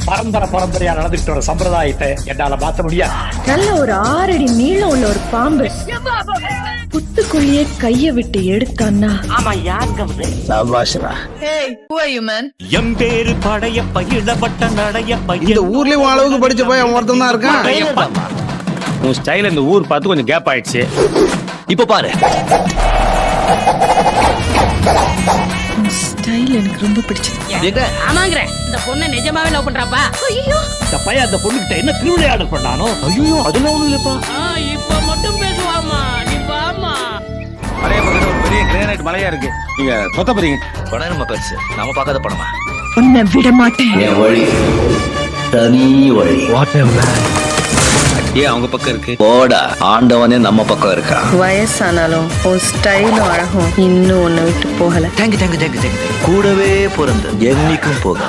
பரம்பரையா நடந்துட்டு வர சம்பிரதாயத்தை என்னால மாத்த முடியாது. நல்ல ஒரு 6 அடி நீளம் உள்ள ஒரு பாம்பு புத்துக்குள்ளேயே கைய விட்டு எடுத்தான்னா எம் பேரு படையப்ப இளவட்ட நடையப்ப. இந்த ஊர்லயே அளவுக்கு படிச்ச போய் அவன் ஒருத்தன் தான் இருக்கான். உன் ஸ்டைல் இந்த ஊர் பார்த்து கொஞ்சம் கேப் ஆயிடுச்சு. இப்ப பாரு, ஸ்டைல் எனக்கு ரொம்ப பிடிச்சது. ஆமாங்கற இந்த பொண்ணை நிஜமாவே லவ் பண்றாப்பா. ஐயோ இந்த பையன் அந்த பொண்ணுகிட்ட என்ன திருவிளையாடல் பண்ணானோ? ஐயோ அதெல்லாம் ஒண்ணும் இல்லப்பா. இப்போ மட்டும் பேசுவாமா, நீ வாமா. பழைய பக்கத்துல ஒரு பெரிய கிரானைட் மலையா இருக்கு, நீங்க சொத்த போறீங்க. படம் நம்ம பெருசு, நாம பார்க்காத படமா? உன்னை விட மாட்டேன். என் வழி தனி வழி. ஏன் அவங்க பக்கம் இருக்கு? போடா, ஆண்டவனே நம்ம பக்கம் இருக்கா. வயசானாலும் உன் ஸ்டைலும் அழகும் இன்னும் உன்னை விட்டு போகல. தேங்க் கூடவே பிறந்த என்னைக்கும் போக